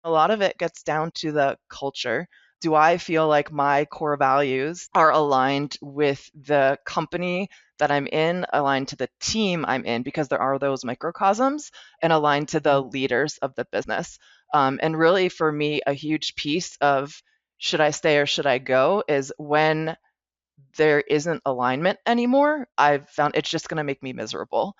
A lot of it gets down to the culture. Do I feel like my core values are aligned with the company that I'm in, aligned to the team I'm in, because there are those microcosms, and aligned to the leaders of the business? And really, for me, a huge piece of should I stay or should I go is when there isn't alignment anymore, I've found it's just going to make me miserable.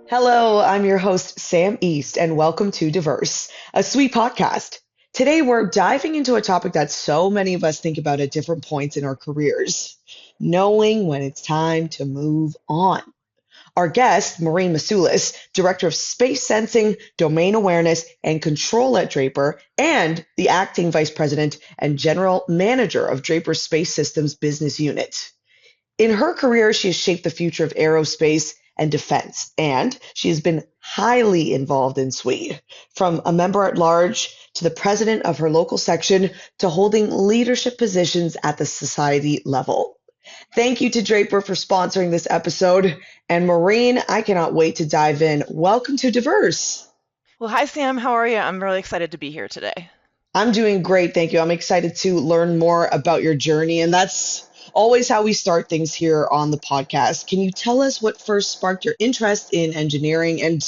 Hello, I'm your host, Sam East, and welcome to Diverse, a sweet podcast. Today, we're diving into a topic that so many of us think about at different points in our careers, knowing when it's time to move on. Our guest, Maureen Masiulis, Director of Space Sensing, Domain Awareness, and Control at Draper, and the Acting Vice President and General Manager of Draper Space Systems Business Unit. In her career, she has shaped the future of aerospace and defense, and she has been highly involved in SWE, from a member at large to the president of her local section to holding leadership positions at the society level. Thank you to Draper for sponsoring this episode. And Maureen, I cannot wait to dive in. Welcome to Diverse. Well, hi, Sam. How are you? I'm really excited to be here today. I'm doing great, thank you. I'm excited to learn more about your journey, and that's always how we start things here on the podcast. Can you tell us what first sparked your interest in engineering and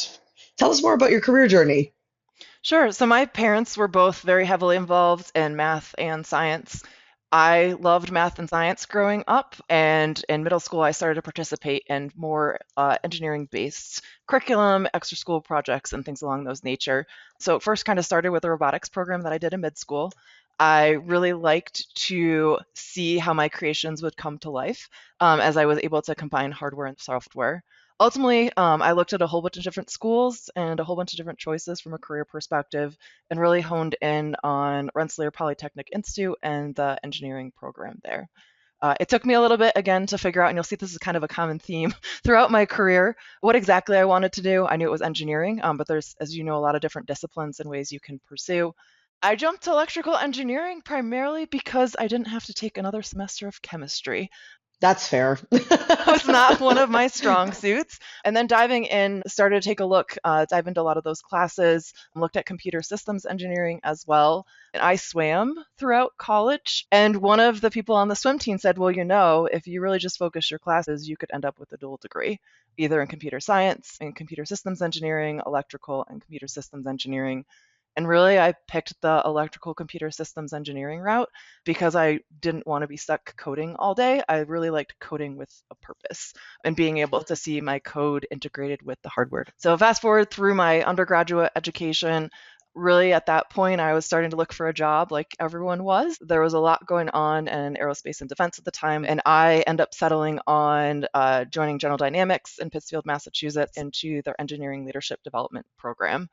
tell us more about your career journey? Sure. So my parents were both very heavily involved in math and science. I loved math and science growing up, and in middle school, I started to participate in more engineering-based curriculum, extra school projects, and things along those nature. So it first kind of started with a robotics program that I did in mid school. I really liked to see how my creations would come to life as I was able to combine hardware and software. Ultimately, I looked at a whole bunch of different schools and a whole bunch of different choices from a career perspective and really honed in on Rensselaer Polytechnic Institute and the engineering program there. It took me a little bit again to figure out, and you'll see this is kind of a common theme throughout my career, what exactly I wanted to do. I knew it was engineering, but there's, as you know, a lot of different disciplines and ways you can pursue. I jumped to electrical engineering primarily because I didn't have to take another semester of chemistry. That's fair. Was not one of my strong suits. And then diving in, started to take a look, dive into a lot of those classes, looked at computer systems engineering as well. And I swam throughout college. And one of the people on the swim team said, well, if you really just focus your classes, you could end up with a dual degree, either in computer science and computer systems engineering, electrical and computer systems engineering. And really, I picked the electrical computer systems engineering route because I didn't want to be stuck coding all day. I really liked coding with a purpose and being able to see my code integrated with the hardware. So, fast forward through my undergraduate education, really at that point, I was starting to look for a job like everyone was. There was a lot going on in aerospace and defense at the time, and I ended up settling on joining General Dynamics in Pittsfield, Massachusetts, into their engineering leadership development program.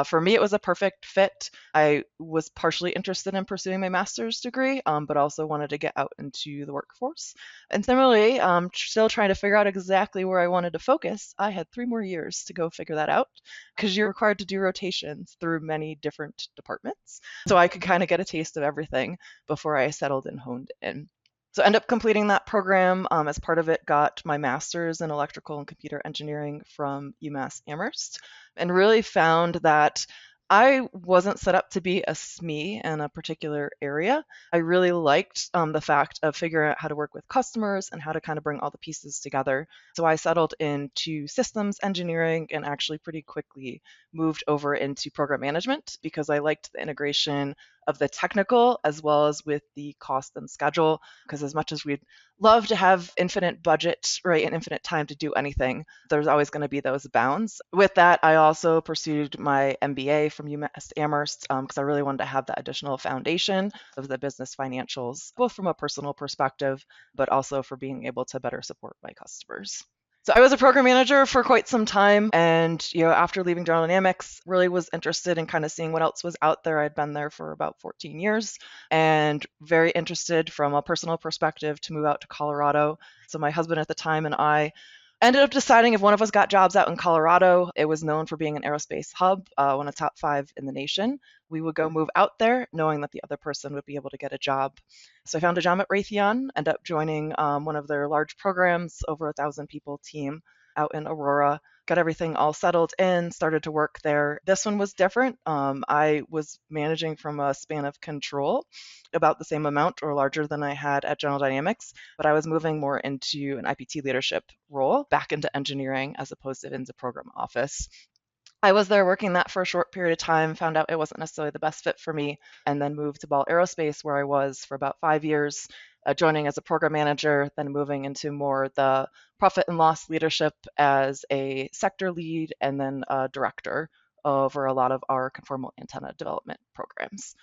For me, it was a perfect fit. I was partially interested in pursuing my master's degree, but also wanted to get out into the workforce. And similarly, still trying to figure out exactly where I wanted to focus. I had 3 more years to go figure that out because you're required to do rotations through many different departments. So I could kind of get a taste of everything before I settled and honed in. So I ended up completing that program. As part of it, got my master's in electrical and computer engineering from UMass Amherst, and really found that I wasn't set up to be a SME in a particular area. I really liked the fact of figuring out how to work with customers and how to kind of bring all the pieces together. So I settled into systems engineering and actually pretty quickly moved over into program management because I liked the integration of the technical as well as with the cost and schedule. Because as much as we'd love to have infinite budget, right, and infinite time to do anything, there's always going to be those bounds. With that, I also pursued my MBA from UMass Amherst because I really wanted to have that additional foundation of the business financials, both from a personal perspective, but also for being able to better support my customers. So I was a program manager for quite some time, and after leaving General Dynamics, really was interested in kind of seeing what else was out there. I'd been there for about 14 years, and very interested from a personal perspective to move out to Colorado. So my husband at the time and I Ended up deciding if one of us got jobs out in Colorado, it was known for being an aerospace hub, one of the top 5 in the nation. We would go move out there, knowing that the other person would be able to get a job. So I found a job at Raytheon, ended up joining one of their large programs, over 1,000 people team out in Aurora. Got everything all settled in, started to work there. This one was different. I was managing from a span of control, about the same amount or larger than I had at General Dynamics, but I was moving more into an IPT leadership role, back into engineering as opposed to into program office. I was there working that for a short period of time, found out it wasn't necessarily the best fit for me, and then moved to Ball Aerospace, where I was for about 5 years, joining as a program manager, then moving into more the profit and loss leadership as a sector lead, and then a director over a lot of our conformal antenna development programs.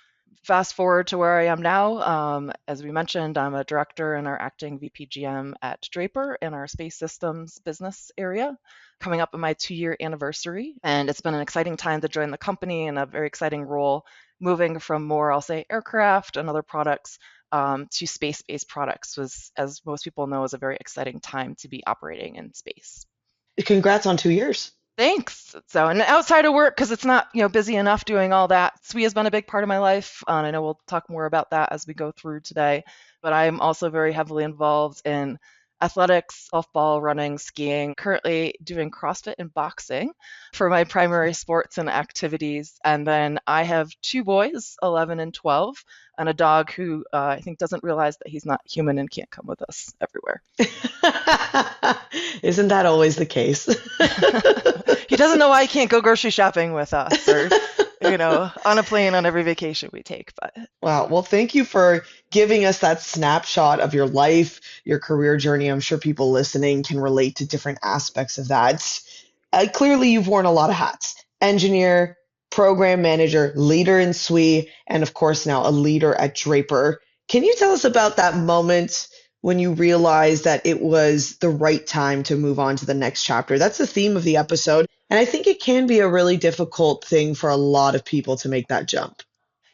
Fast forward to where I am now. As we mentioned, I'm a director and our acting VPGM at Draper in our space systems business area, coming up on my 2-year anniversary. And it's been an exciting time to join the company and a very exciting role, moving from more, I'll say, aircraft and other products to space-based products was, as most people know, is a very exciting time to be operating in space. Congrats on 2 years. Thanks. So, and outside of work, because it's not, busy enough doing all that, SWE has been a big part of my life. And I know we'll talk more about that as we go through today. But I'm also very heavily involved in athletics, softball, running, skiing, currently doing CrossFit and boxing for my primary sports and activities. And then I have 2 boys, 11 and 12, and a dog who I think doesn't realize that he's not human and can't come with us everywhere. Isn't that always the case? He doesn't know why he can't go grocery shopping with us or, on a plane on every vacation we take. But Wow. Well, thank you for giving us that snapshot of your life, your career journey. I'm sure people listening can relate to different aspects of that. Clearly, you've worn a lot of hats: engineer, program manager, leader in SWE, and of course, now a leader at Draper. Can you tell us about that moment when you realized that it was the right time to move on to the next chapter? That's the theme of the episode. And I think it can be a really difficult thing for a lot of people to make that jump.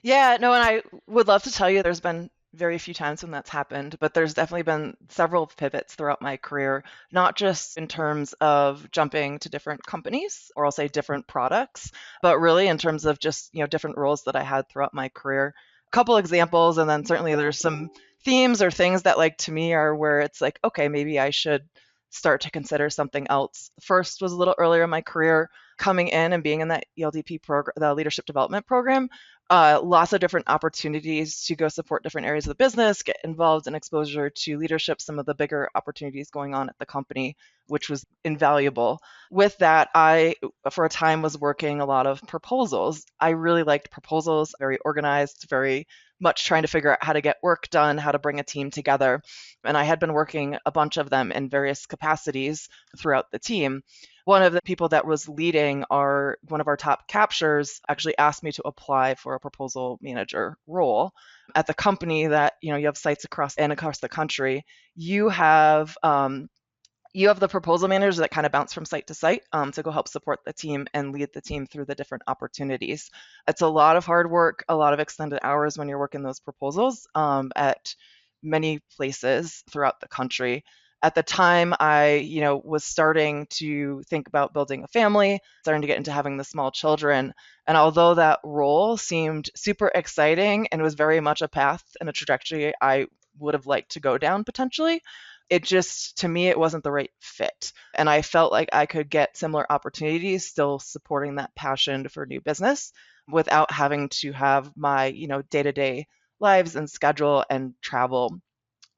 yeah, no, and I would love to tell you there's been very few times when that's happened, but there's definitely been several pivots throughout my career, not just in terms of jumping to different companies or I'll say different products, but really in terms of just, different roles that I had throughout my career. A couple examples, and then certainly there's some themes or things that like to me are where it's like, okay, maybe I should start to consider something else. First was a little earlier in my career, coming in and being in that ELDP program, the leadership development program. Lots of different opportunities to go support different areas of the business, get involved in exposure to leadership, some of the bigger opportunities going on at the company, which was invaluable. With that, I, for a time, was working a lot of proposals. I really liked proposals, very organized, very much trying to figure out how to get work done, how to bring a team together. And I had been working a bunch of them in various capacities throughout the team. One of the people that was leading one of our top captures actually asked me to apply for a proposal manager role at the company that you have sites across the country. You have the proposal managers that kind of bounce from site to site to go help support the team and lead the team through the different opportunities. It's a lot of hard work, a lot of extended hours when you're working those proposals at many places throughout the country. At the time, I, was starting to think about building a family, starting to get into having the small children. And although that role seemed super exciting and was very much a path and a trajectory I would have liked to go down potentially, it just, to me, it wasn't the right fit. And I felt like I could get similar opportunities still supporting that passion for new business without having to have my, day-to-day lives and schedule and travel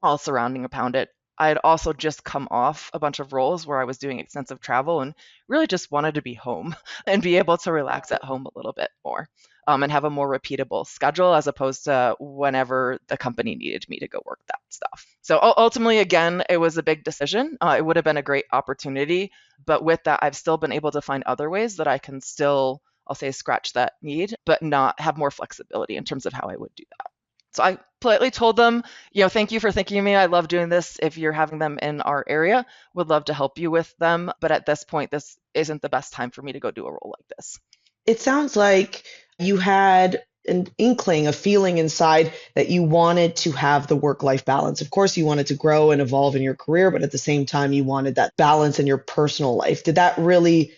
all surrounding upon it. I had also just come off a bunch of roles where I was doing extensive travel and really just wanted to be home and be able to relax at home a little bit more and have a more repeatable schedule as opposed to whenever the company needed me to go work that stuff. So ultimately, again, it was a big decision. It would have been a great opportunity. But with that, I've still been able to find other ways that I can still, I'll say, scratch that need, but not have more flexibility in terms of how I would do that. So I politely told them, thank you for thinking of me. I love doing this. If you're having them in our area, would love to help you with them. But at this point, this isn't the best time for me to go do a role like this. It sounds like you had an inkling, a feeling inside that you wanted to have the work-life balance. Of course, you wanted to grow and evolve in your career, but at the same time, you wanted that balance in your personal life. Did that really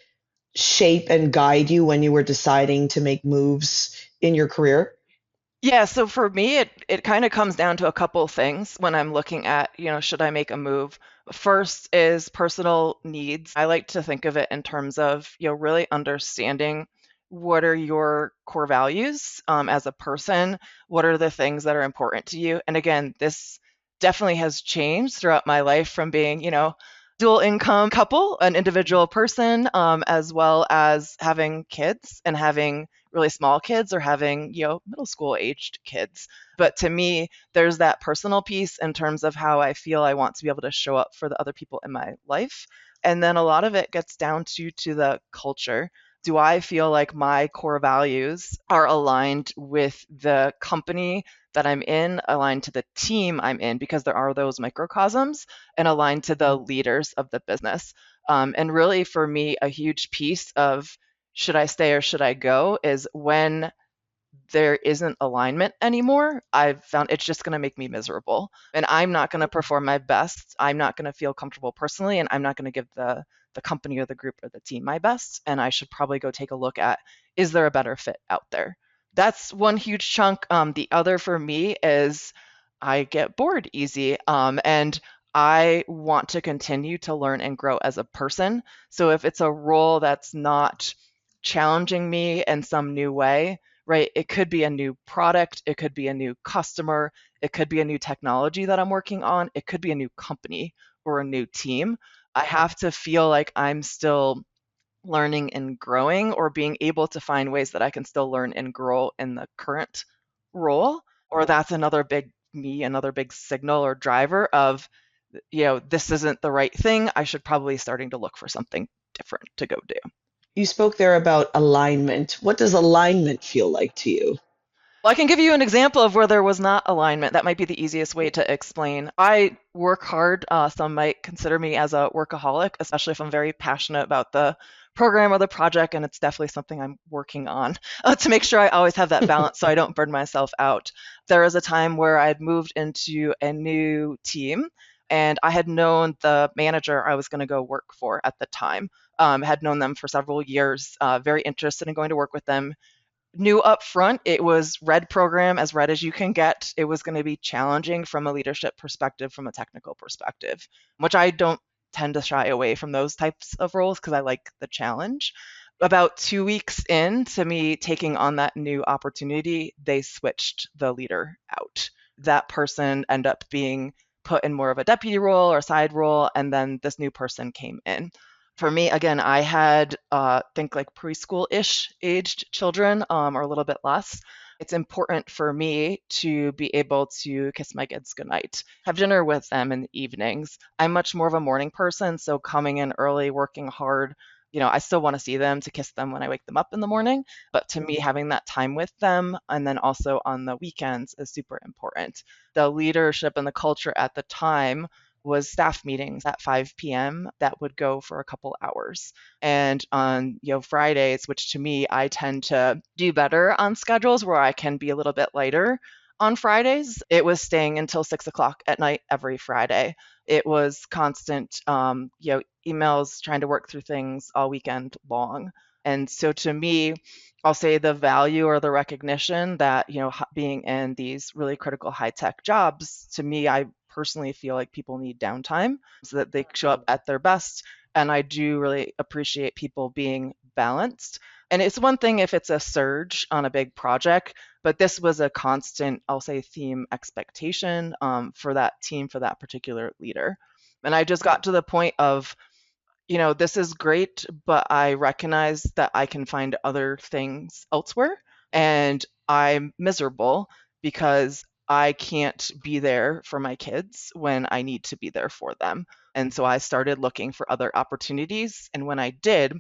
shape and guide you when you were deciding to make moves in your career? Yeah, so for me, it kind of comes down to a couple things when I'm looking at, should I make a move? First is personal needs. I like to think of it in terms of, really understanding what are your core values as a person? What are the things that are important to you? And again, this definitely has changed throughout my life from being, dual income couple, an individual person, as well as having kids and having really small kids or having, middle school aged kids. But to me, there's that personal piece in terms of how I feel I want to be able to show up for the other people in my life. And then a lot of it gets down to the culture. Do I feel like my core values are aligned with the company that I'm in, aligned to the team I'm in, because there are those microcosms, and aligned to the leaders of the business? And really, for me, a huge piece of should I stay or should I go is when there isn't alignment anymore, I've found it's just going to make me miserable. And I'm not going to perform my best. I'm not going to feel comfortable personally, and I'm not going to give the company or the group or the team my best. And I should probably go take a look at, is there a better fit out there? That's one huge chunk. The other for me is I get bored easy. And I want to continue to learn and grow as a person. So if it's a role that's not challenging me in some new way, right? It could be a new product, it could be a new customer, it could be a new technology that I'm working on, it could be a new company or a new team. I have to feel like I'm still learning and growing, or being able to find ways that I can still learn and grow in the current role. Or that's another big signal or driver of, this isn't the right thing. I should probably starting to look for something different to go do. You spoke there about alignment. What does alignment feel like to you? Well, I can give you an example of where there was not alignment. That might be the easiest way to explain. I work hard. Some might consider me as a workaholic, especially if I'm very passionate about the program or the project, and it's definitely something I'm working on to make sure I always have that balance so I don't burn myself out. There was a time where I had moved into a new team, and I had known the manager I was going to go work for at the time. Had known them for several years, very interested in going to work with them. Knew up front it was red program, as red as you can get. It was going to be challenging from a leadership perspective, from a technical perspective, which I don't tend to shy away from those types of roles because I like the challenge. About 2 weeks into me taking on that new opportunity, they switched the leader out. That person ended up being put in more of a deputy role or side role, and then this new person came in. For me, again, I had think like preschool-ish aged children, or a little bit less. It's important for me to be able to kiss my kids goodnight, have dinner with them in the evenings. I'm much more of a morning person, so coming in early, working hard, I still want to see them to kiss them when I wake them up in the morning. But to me, having that time with them and then also on the weekends is super important. The leadership and the culture at the time was staff meetings at 5 p.m. that would go for a couple hours. And on, Fridays, which to me, I tend to do better on schedules where I can be a little bit lighter on Fridays, it was staying until 6 o'clock at night every Friday. It was constant, emails, trying to work through things all weekend long. And so to me, I'll say the value or the recognition that, being in these really critical high tech jobs, to me, I personally feel like people need downtime so that they show up at their best. And I do really appreciate people being balanced. And it's one thing if it's a surge on a big project, but this was a constant, I'll say, theme expectation for that team, for that particular leader. And I just got to the point of, this is great, but I recognize that I can find other things elsewhere. And I'm miserable because I can't be there for my kids when I need to be there for them. And so I started looking for other opportunities. And when I did,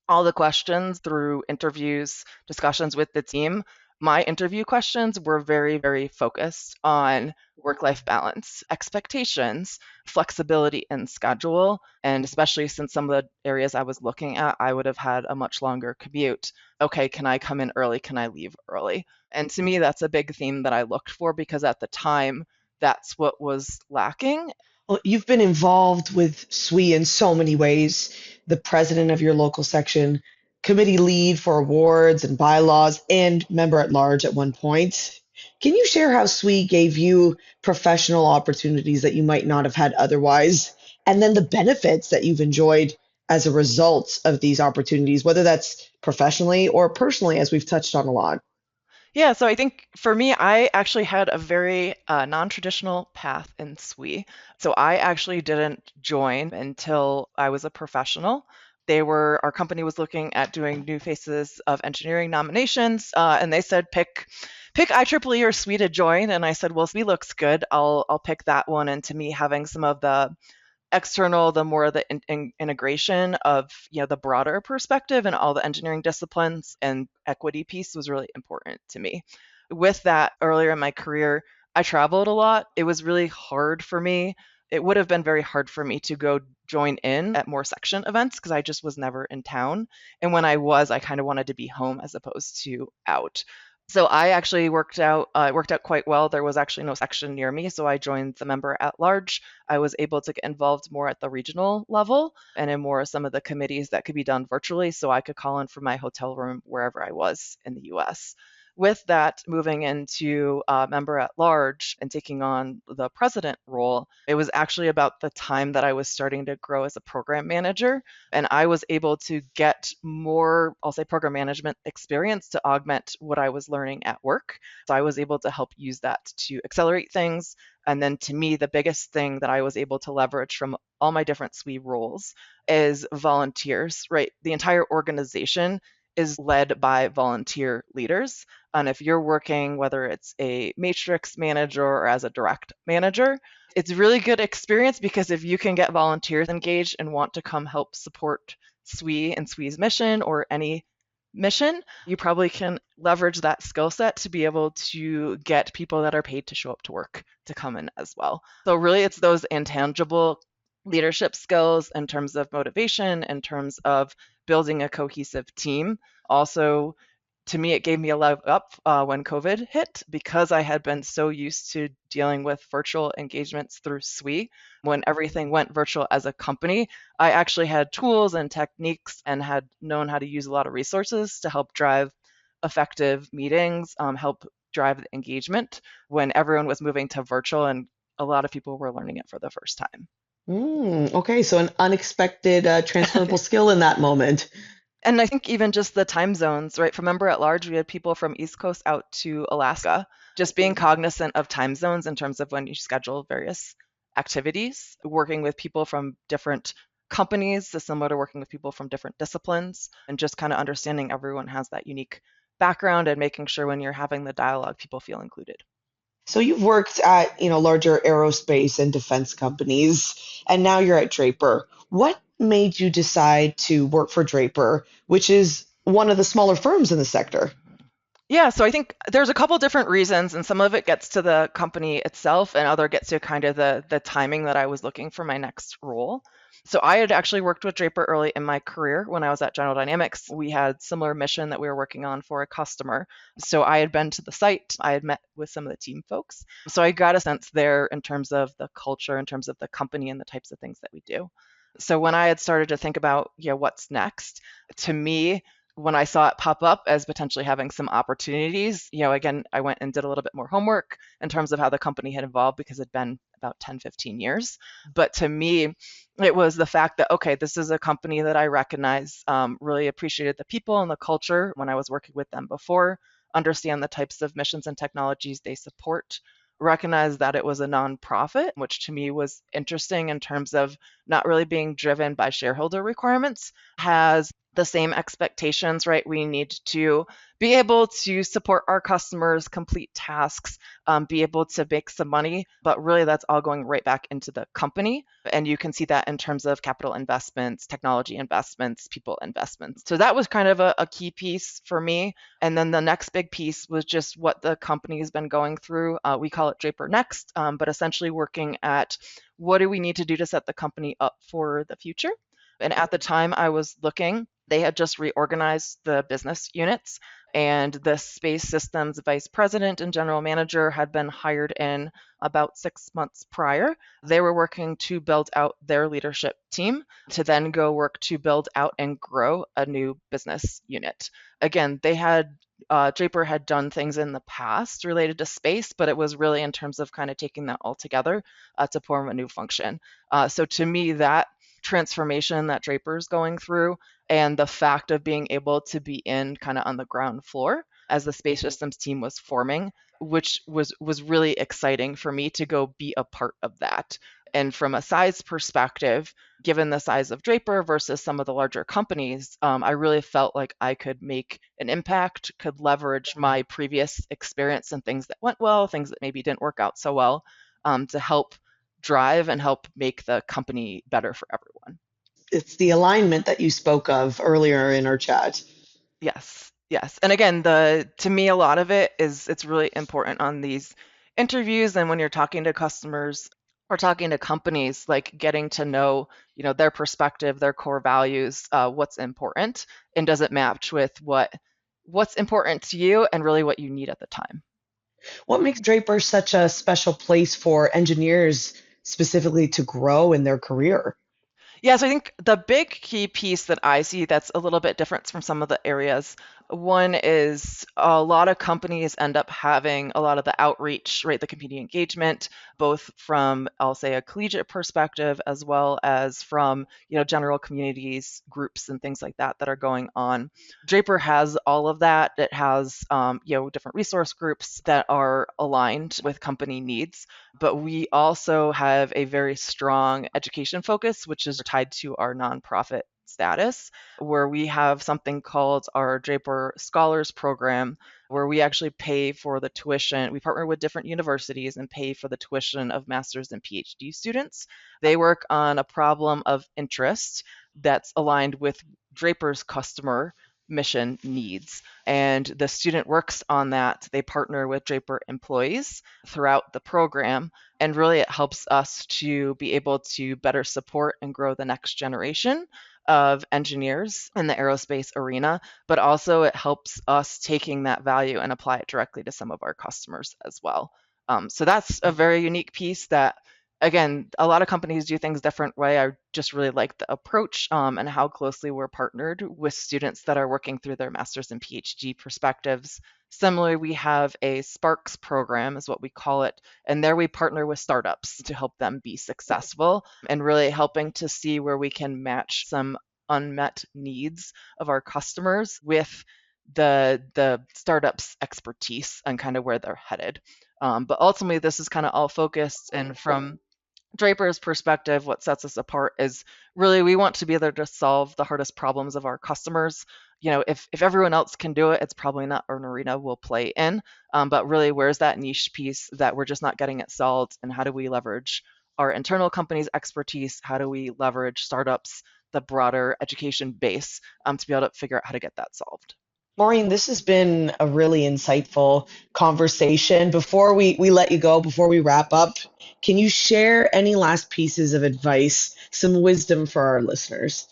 all the questions through interviews, discussions with the team, My interview questions were very, very focused on work life balance, expectations, flexibility in schedule. And especially since some of the areas I was looking at, I would have had a much longer commute. Okay, can I come in early? Can I leave early? And to me, that's a big theme that I looked for because at the time, that's what was lacking. Well, you've been involved with SWE in so many ways, the president of your local section, committee lead for awards and bylaws, and member at large at one point. Can you share how SWE gave you professional opportunities that you might not have had otherwise, and then the benefits that you've enjoyed as a result of these opportunities, whether that's professionally or personally, as we've touched on a lot? Yeah, so I think for me, I actually had a very non-traditional path in SWE. So I actually didn't join until I was a professional. Our company was looking at doing new faces of engineering nominations, and they said pick IEEE or SWE to join. And I said, well, SWE looks good. I'll pick that one. And to me, having some of the external, the more the integration of the broader perspective and all the engineering disciplines and equity piece was really important to me. With that, earlier in my career, I traveled a lot. It was really hard for me. It would have been very hard for me to go join in at more section events because I just was never in town. And when I was, I kind of wanted to be home as opposed to out. So I actually worked out quite well. There was actually no section near me, so I joined the member at large. I was able to get involved more at the regional level and in more of some of the committees that could be done virtually, so I could call in from my hotel room wherever I was in the US. With that, moving into member at large and taking on the president role, it was actually about the time that I was starting to grow as a program manager. And I was able to get more, I'll say, program management experience to augment what I was learning at work. So I was able to help use that to accelerate things. And then to me, the biggest thing that I was able to leverage from all my different SWE roles is volunteers, right? The entire organization is led by volunteer leaders. And if you're working, whether it's a matrix manager or as a direct manager, it's really good experience because if you can get volunteers engaged and want to come help support SWE and SWE's mission or any mission, you probably can leverage that skill set to be able to get people that are paid to show up to work to come in as well. So really it's those intangible leadership skills in terms of motivation, in terms of building a cohesive team. Also, to me, it gave me a leg up when COVID hit because I had been so used to dealing with virtual engagements through SWE. When everything went virtual as a company, I actually had tools and techniques and had known how to use a lot of resources to help drive effective meetings, help drive the engagement when everyone was moving to virtual and a lot of people were learning it for the first time. Okay, so an unexpected transferable skill in that moment. And I think even just the time zones, right? From member at large, we had people from East Coast out to Alaska. Just being cognizant of time zones in terms of when you schedule various activities, working with people from different companies is similar to working with people from different disciplines, and just kind of understanding everyone has that unique background and making sure when you're having the dialogue, people feel included. So you've worked at, larger aerospace and defense companies, and now you're at Draper. What made you decide to work for Draper, which is one of the smaller firms in the sector? Yeah, so I think there's a couple different reasons, and some of it gets to the company itself, and other gets to kind of the timing that I was looking for my next role. So I had actually worked with Draper early in my career when I was at General Dynamics. We had similar mission that we were working on for a customer. So I had been to the site, I had met with some of the team folks. So I got a sense there in terms of the culture, in terms of the company and the types of things that we do. So when I had started to think about, what's next, to me, when I saw it pop up as potentially having some opportunities, again, I went and did a little bit more homework in terms of how the company had evolved because it'd been about 10, 15 years. But to me, it was the fact that, okay, this is a company that I recognize, really appreciated the people and the culture when I was working with them before, understand the types of missions and technologies they support, recognize that it was a nonprofit, which to me was interesting in terms of not really being driven by shareholder requirements, has the same expectations, right? We need to be able to support our customers, complete tasks, be able to make some money, but really that's all going right back into the company. And you can see that in terms of capital investments, technology investments, people investments. So that was kind of a key piece for me. And then the next big piece was just what the company has been going through. We call it Draper Next, but essentially working at what do we need to do to set the company up for the future. And at the time I was looking, they had just reorganized the business units, and the space systems vice president and general manager had been hired in about 6 months prior. They were working to build out their leadership team to then go work to build out and grow a new business unit. Again, they had Draper had done things in the past related to space, but it was really in terms of kind of taking that all together to form a new function. So to me, that transformation that Draper's going through and the fact of being able to be in kind of on the ground floor as the space systems team was forming, which was really exciting for me to go be a part of that. And from a size perspective, given the size of Draper versus some of the larger companies, I really felt like I could make an impact, could leverage my previous experience and things that went well, things that maybe didn't work out so well, to help drive and help make the company better for everyone. It's the alignment that you spoke of earlier in our chat. Yes, yes. And again, the to me a lot of it is it's really important on these interviews and when you're talking to customers or talking to companies, like getting to know, their perspective, their core values, what's important, and does it match with what's important to you and really what you need at the time. What makes Draper such a special place for engineers specifically to grow in their career? Yeah, so I think the big key piece that I see that's a little bit different from some of the areas, one is a lot of companies end up having a lot of the outreach, right, the community engagement, both from, I'll say, a collegiate perspective as well as from, general communities, groups, and things like that are going on. Draper has all of that. It has, different resource groups that are aligned with company needs, but we also have a very strong education focus, which is tied to our nonprofit status, where we have something called our Draper Scholars program, where we actually pay for the tuition. We partner with different universities and pay for the tuition of master's and PhD students. They work on a problem of interest that's aligned with Draper's customer mission needs. And the student works on that. They partner with Draper employees throughout the program. And really, it helps us to be able to better support and grow the next generation of engineers in the aerospace arena, but also it helps us taking that value and apply it directly to some of our customers as well. So that's a very unique piece that, again, a lot of companies do things different way. I just really like the approach and how closely we're partnered with students that are working through their master's and PhD perspectives. Similarly, we have a Sparks program, is what we call it, and there we partner with startups to help them be successful and really helping to see where we can match some unmet needs of our customers with the startups' expertise and kind of where they're headed. But ultimately, this is kind of all focused, and from Draper's perspective, what sets us apart is really we want to be there to solve the hardest problems of our customers. If everyone else can do it, it's probably not an arena we'll play in. But really, where's that niche piece that we're just not getting it solved, and how do we leverage our internal company's expertise? How do we leverage startups, the broader education base, to be able to figure out how to get that solved? Maureen, this has been a really insightful conversation. Before we let you go, before we wrap up, can you share any last pieces of advice, some wisdom for our listeners?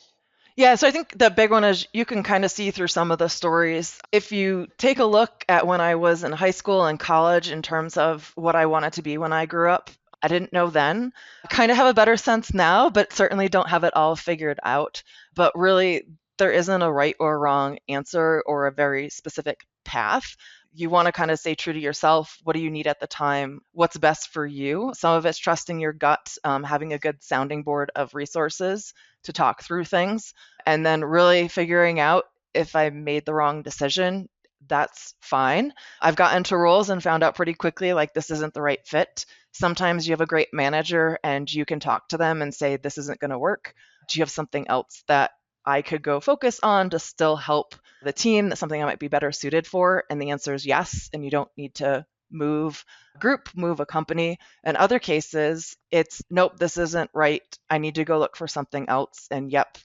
Yeah, so I think the big one is you can kind of see through some of the stories. If you take a look at when I was in high school and college in terms of what I wanted to be when I grew up, I didn't know then. I kind of have a better sense now, but certainly don't have it all figured out. But really, there isn't a right or wrong answer or a very specific path. You want to kind of stay true to yourself. What do you need at the time? What's best for you? Some of it's trusting your gut, having a good sounding board of resources to talk through things, and then really figuring out if I made the wrong decision. That's fine. I've gotten into roles and found out pretty quickly like this isn't the right fit. Sometimes you have a great manager and you can talk to them and say, this isn't going to work. Do you have something else that I could go focus on to still help the team? That's something I might be better suited for. And the answer is yes. And you don't need to move a group, move a company. In other cases, it's nope, this isn't right. I need to go look for something else. And yep,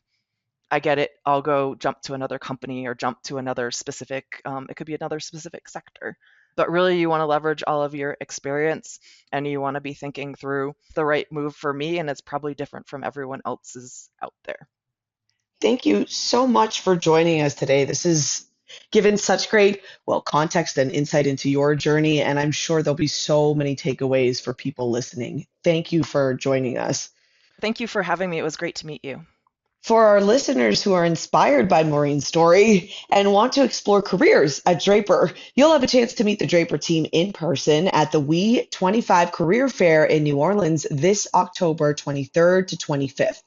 I get it. I'll go jump to another company or jump to another specific, it could be another specific sector. But really, you want to leverage all of your experience and you want to be thinking through the right move for me. And it's probably different from everyone else's out there. Thank you so much for joining us today. This has given such great, context and insight into your journey, and I'm sure there'll be so many takeaways for people listening. Thank you for joining us. Thank you for having me. It was great to meet you. For our listeners who are inspired by Maureen's story and want to explore careers at Draper, you'll have a chance to meet the Draper team in person at the We 25 Career Fair in New Orleans this October 23rd to 25th.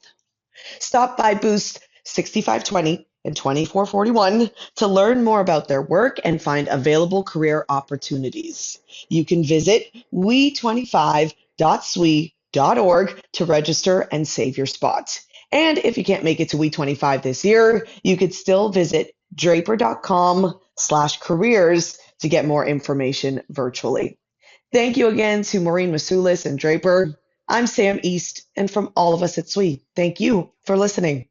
Stop by booths 6520 and 2441 to learn more about their work and find available career opportunities. You can visit we25.swe.org to register and save your spot. And if you can't make it to We25 this year, you could still visit draper.com/careers to get more information virtually. Thank you again to Maureen Masiulis and Draper. I'm Sam East, and from all of us at SWE, thank you for listening.